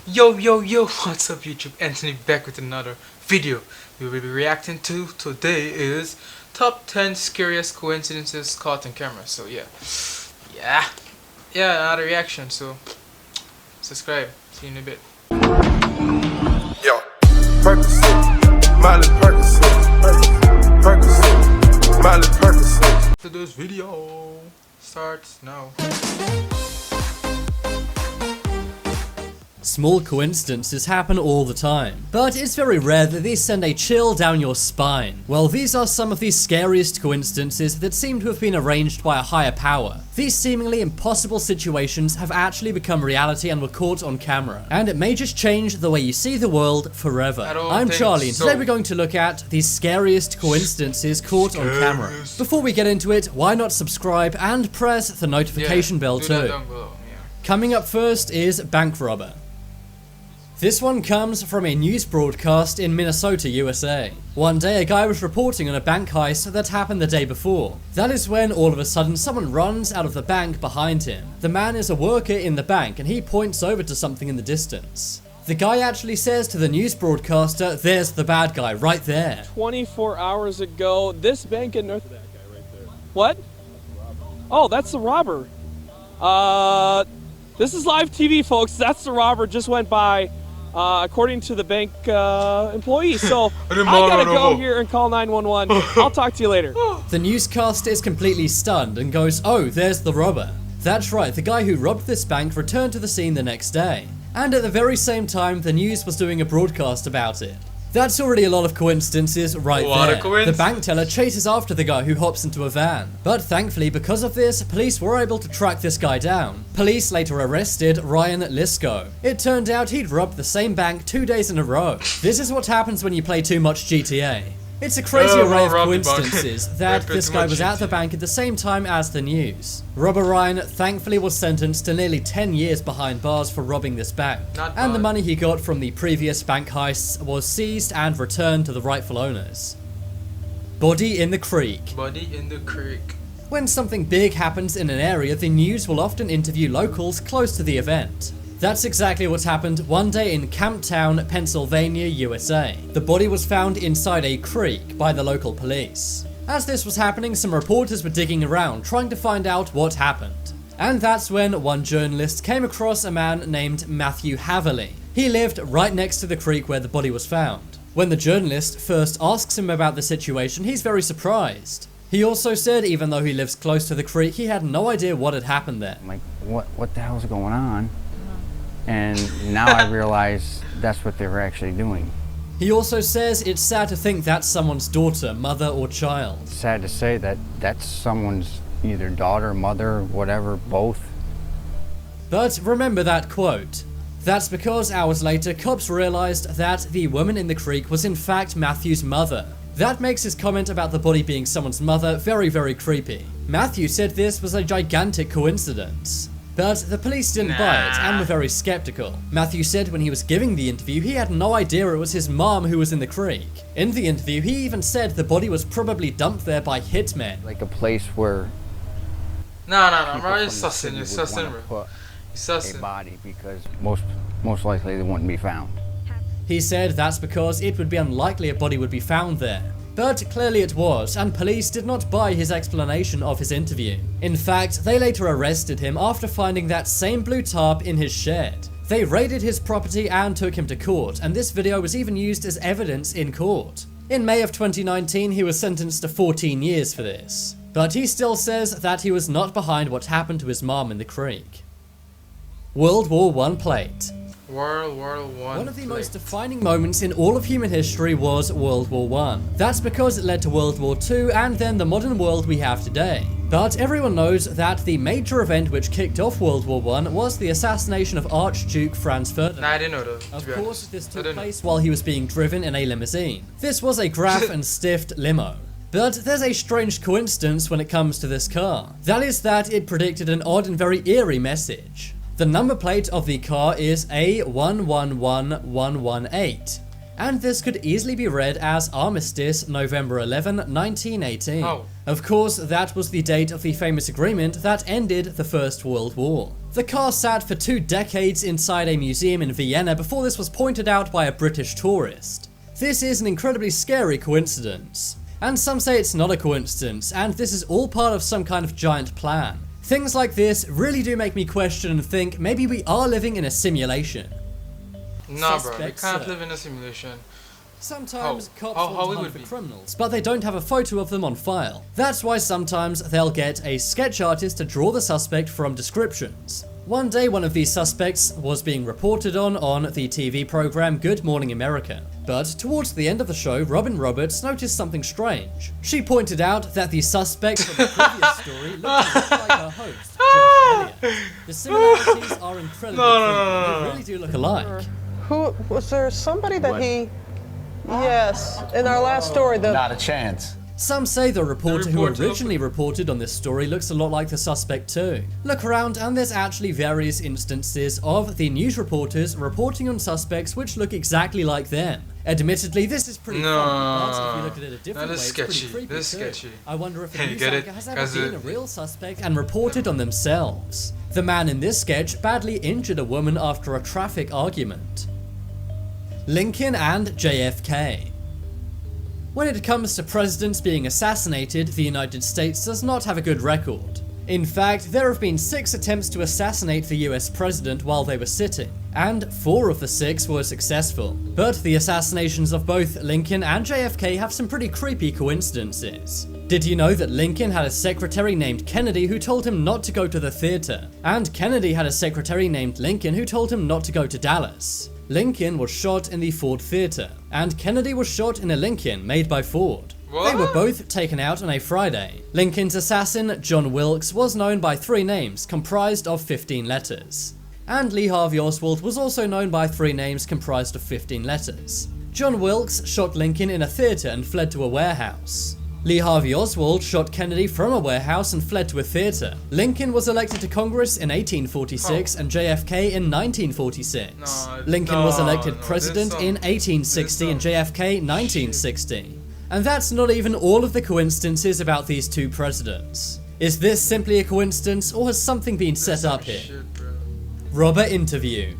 Yo, what's up YouTube? Anthony back with another video. We will be reacting to today is top 10 scariest coincidences caught on camera. So yeah, another reaction. So subscribe. See you in a bit. Yo, Percocet, Miley Percocet, Miley Percocet. Today's video starts now. Small coincidences happen all the time, but it's very rare that these send a chill down your spine. Well, these are some of the scariest coincidences that seem to have been arranged by a higher power. These seemingly impossible situations have actually become reality and were caught on camera, and it may just change the way you see the world forever. I'm Charlie, and today we're going to look at the scariest coincidences caught on camera. Before we get into it, why not subscribe and press the notification bell too. Coming up first is bank robber. This one comes from a news broadcast in Minnesota, USA. One day a guy was reporting on a bank heist that happened the day before. That is when all of a sudden someone runs out of the bank behind him. The man is a worker in the bank and he points over to something in the distance. The guy actually says to the news broadcaster, "There's the bad guy right there." 24 hours ago, this bank in North... That guy right there. What? Oh, that's the robber. This is live TV, folks. That's the robber, just went by. According to the bank employee. So I gotta go here and call 911. I'll talk to you later. The newscaster is completely stunned and goes, "Oh, there's the robber." That's right, the guy who robbed this bank returned to the scene the next day. And at the very same time, the news was doing a broadcast about it. That's already a lot of coincidences right there. The bank teller chases after the guy who hops into a van. But thankfully, because of this, police were able to track this guy down. Police later arrested Ryan Lisco. It turned out he'd robbed the same bank 2 days in a row. This is what happens when you play too much GTA. It's a crazy array of coincidences that this guy was at the bank at the same time as the news. Robber Ryan thankfully was sentenced to nearly 10 years behind bars for robbing this bank. And the money he got from the previous bank heists was seized and returned to the rightful owners. Body in the creek. Body in the creek. When something big happens in an area, the news will often interview locals close to the event. That's exactly what happened one day in Camptown, Pennsylvania, USA. The body was found inside a creek by the local police. As this was happening, some reporters were digging around trying to find out what happened. And that's when one journalist came across a man named Matthew Haverly. He lived right next to the creek where the body was found. When the journalist first asks him about the situation, he's very surprised. He also said even though he lives close to the creek, he had no idea what had happened there. I'm like, what the hell's going on? And now I realize that's what they were actually doing. He also says it's sad to think that's someone's daughter, mother, or child. It's sad to say that that's someone's either daughter, mother, whatever, both. But remember that quote. That's because hours later, cops realized that the woman in the creek was in fact Matthew's mother. That makes his comment about the body being someone's mother very, very creepy. Matthew said this was a gigantic coincidence. But the police didn't buy it and were very skeptical. Matthew said when he was giving the interview, he had no idea it was his mom who was in the creek. In the interview, he even said the body was probably dumped there by hitmen. Like a place where... No, bro, you're sussing, bro. A body, because most likely they wouldn't be found. He said that's because it would be unlikely a body would be found there. But clearly it was, and police did not buy his explanation of his interview. In fact, they later arrested him after finding that same blue tarp in his shed. They raided his property and took him to court, and this video was even used as evidence in court. In May of 2019, he was sentenced to 14 years for this. But he still says that he was not behind what happened to his mom in the creek. World War I plate. World War I. One of the most defining moments in all of human history was World War I. That's because it led to World War II and then the modern world we have today. But everyone knows that the major event which kicked off World War I was the assassination of Archduke Franz Ferdinand. Nah, I didn't know that. Of course, this took place while he was being driven in a limousine. This was a Graf and Stift limo. But there's a strange coincidence when it comes to this car. That is that it predicted an odd and very eerie message. The number plate of the car is A111118. and this could easily be read as Armistice, November 11, 1918. Oh. Of course, that was the date of the famous agreement that ended the First World War. The car sat for 2 decades inside a museum in Vienna before this was pointed out by a British tourist. This is an incredibly scary coincidence. And some say it's not a coincidence, and this is all part of some kind of giant plan. Things like this really do make me question and think maybe we are living in a simulation. Nah, bro, we Suspect can't search. live in a simulation. Sometimes How cops it want to would hunt for be. criminals, but they don't have a photo of them on file. That's why sometimes they'll get a sketch artist to draw the suspect from descriptions. One day one of these suspects was being reported on the TV program Good Morning America. But towards the end of the show, Robin Roberts noticed something strange. She pointed out that the suspect from the previous story looked a lot like her host, Josh Elliott. The similarities are incredibly creepy. They really do look alike. Who was there? Somebody that he? Yes, in our last story. Not a chance. Some say the reporter who reporter originally reported on this story looks a lot like the suspect too. Look around and there's actually various instances of the news reporters reporting on suspects which look exactly like them. Admittedly, this is pretty funny, but if you look at it a different way, is it's sketchy. pretty creepy This is too. sketchy. I wonder if a You news get it? anchor has ever 'Cause been a real suspect and reported on themselves. The man in this sketch badly injured a woman after a traffic argument. Lincoln and JFK. When it comes to presidents being assassinated, the United States does not have a good record. In fact, there have been 6 attempts to assassinate the US president while they were sitting, and 4 of the 6 were successful. But the assassinations of both Lincoln and JFK have some pretty creepy coincidences. Did you know that Lincoln had a secretary named Kennedy who told him not to go to the theater, and Kennedy had a secretary named Lincoln who told him not to go to Dallas? Lincoln was shot in the Ford Theater, and Kennedy was shot in a Lincoln made by Ford. They were both taken out on a Friday. Lincoln's assassin, John Wilkes, was known by 3 names comprised of 15 letters. And Lee Harvey Oswald was also known by 3 names comprised of 15 letters. John Wilkes shot Lincoln in a theater and fled to a warehouse. Lee Harvey Oswald shot Kennedy from a warehouse and fled to a theater. Lincoln was elected to Congress in 1846 and JFK in 1946. Lincoln was elected president in 1860 and JFK 1960. And that's not even all of the coincidences about these 2 presidents. Is this simply a coincidence or has something been set up here? Shit, bro. Robber interview.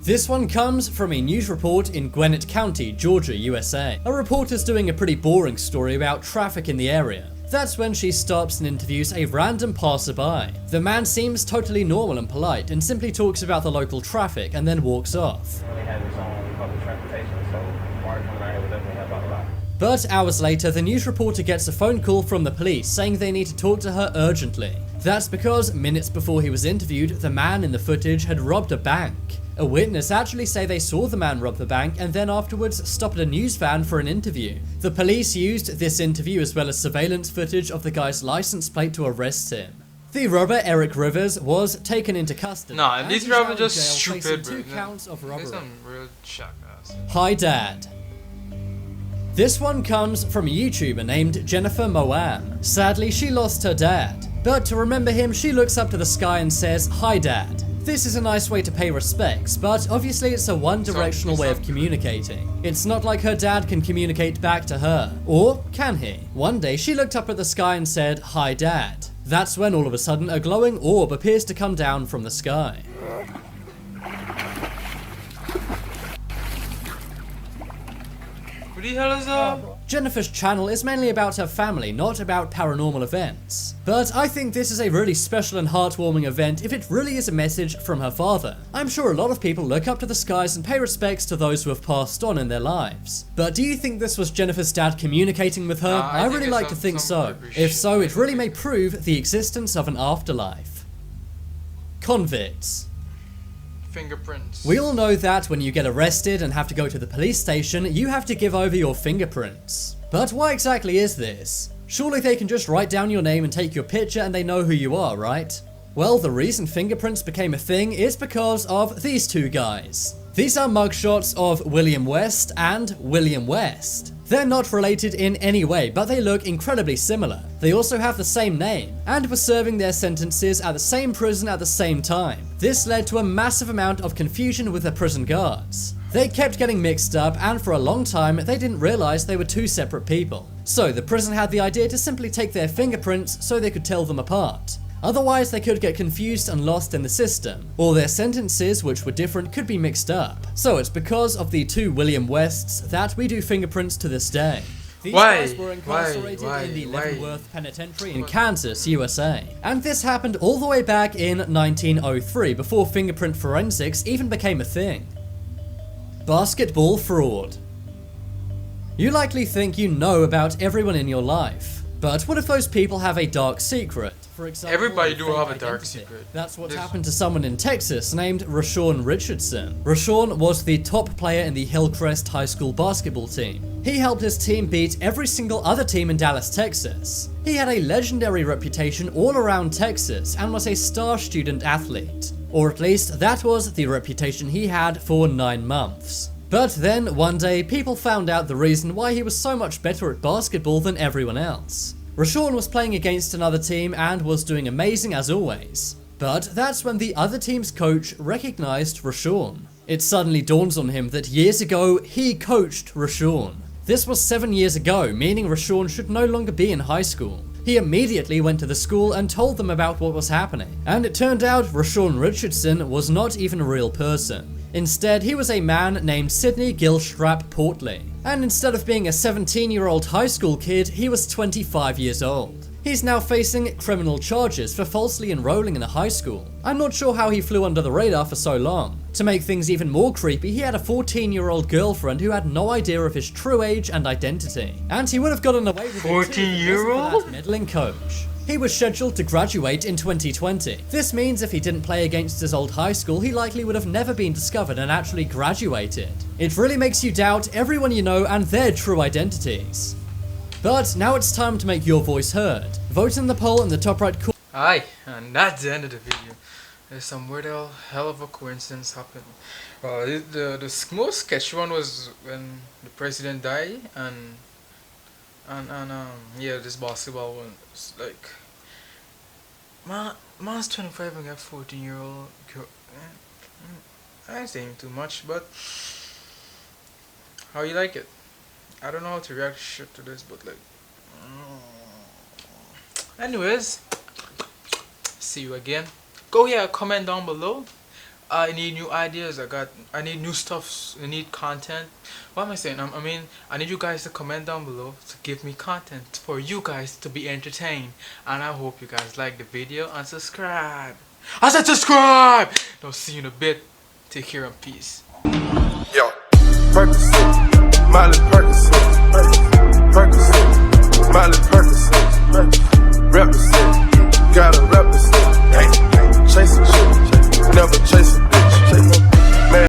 This one comes from a news report in Gwinnett County, Georgia, USA. A reporter's doing a pretty boring story about traffic in the area. That's when she stops and interviews a random passerby. The man seems totally normal and polite and simply talks about the local traffic and then walks off. But hours later, the news reporter gets a phone call from the police saying they need to talk to her urgently. That's because minutes before he was interviewed, the man in the footage had robbed a bank. A witness actually say they saw the man rob the bank and then afterwards stop at a news van for an interview. The police used this interview as well as surveillance footage of the guy's license plate to arrest him. The robber, Eric Rivers, was taken into custody. Nah, and these he's now robbers in just jail stupid, facing bro. 2 counts of robbery. There's some real jackass. Hi Dad. This one comes from a YouTuber named Jennifer Moam. Sadly, she lost her dad. But to remember him, she looks up to the sky and says, "Hi Dad." This is a nice way to pay respects, but obviously it's a one-directional way of communicating. It's not like her dad can communicate back to her. Or can he? One day she looked up at the sky and said, "Hi Dad." That's when all of a sudden a glowing orb appears to come down from the sky. What the hell is that? Jennifer's channel is mainly about her family, not about paranormal events. But I think this is a really special and heartwarming event if it really is a message from her father. I'm sure a lot of people look up to the skies and pay respects to those who have passed on in their lives. But do you think this was Jennifer's dad communicating with her? I I think really it's like to think so. some If so, it really may prove the existence of an afterlife. Convicts. Fingerprints. We all know that when you get arrested and have to go to the police station, you have to give over your fingerprints. But why exactly is this? Surely they can just write down your name and take your picture and they know who you are, right? Well, the reason fingerprints became a thing is because of these 2 guys. These are mugshots of William West and William West. They're not related in any way, but they look incredibly similar. They also have the same name, and were serving their sentences at the same prison at the same time. This led to a massive amount of confusion with the prison guards. They kept getting mixed up, and for a long time they didn't realize they were two separate people. So the prison had the idea to simply take their fingerprints so they could tell them apart. Otherwise they could get confused and lost in the system, or their sentences, which were different, could be mixed up. So it's because of the two William Wests that we do fingerprints to this day. These guys were incarcerated in the Leavenworth Penitentiary in Kansas, USA. And this happened all the way back in 1903, before fingerprint forensics even became a thing. Basketball fraud. You likely think you know about everyone in your life, but what if those people have a dark secret? For example, everybody do have a dark secret. That's what happened to someone in Texas named Rashawn Richardson. Rashawn was the top player in the Hillcrest High School basketball team. He helped his team beat every single other team in Dallas, Texas. He had a legendary reputation all around Texas and was a star student athlete. Or at least that was the reputation he had for 9 months. But then one day people found out the reason why he was so much better at basketball than everyone else. Rashawn was playing against another team and was doing amazing as always. But that's when the other team's coach recognized Rashawn. It suddenly dawns on him that years ago he coached Rashawn. This was 7 years ago, meaning Rashawn should no longer be in high school. He immediately went to the school and told them about what was happening. And it turned out Rashawn Richardson was not even a real person. Instead, he was a man named Sidney Gilstrap Portley. And instead of being a 17-year-old high school kid, he was 25 years old. He's now facing criminal charges for falsely enrolling in a high school. I'm not sure how he flew under the radar for so long. To make things even more creepy, he had a 14-year-old girlfriend who had no idea of his true age and identity. And he would have gotten away with it 14-year-old? Meddling coach. He was scheduled to graduate in 2020. This means if he didn't play against his old high school, he likely would have never been discovered and actually graduated. It really makes you doubt everyone you know and their true identities. But now it's time to make your voice heard. Vote in the poll in the top right corner. Aye, and that's the end of the video. There's some weird hell of a coincidence happened. The most sketchy one was when the president died, and yeah, this basketball one was like, man's 25 and got 14-year-old girl. I ain't saying too much, but how you like it? I don't know how to react shit to this, but like, anyways, see you again. Go here, comment down below. I need new ideas. I need new stuff. I need content. What am I saying? I mean, I need you guys to comment down below to give me content for you guys to be entertained. And I hope you guys like the video and subscribe. I said subscribe. I'll see you in a bit. Take care and peace. Yo, Percocet, Miley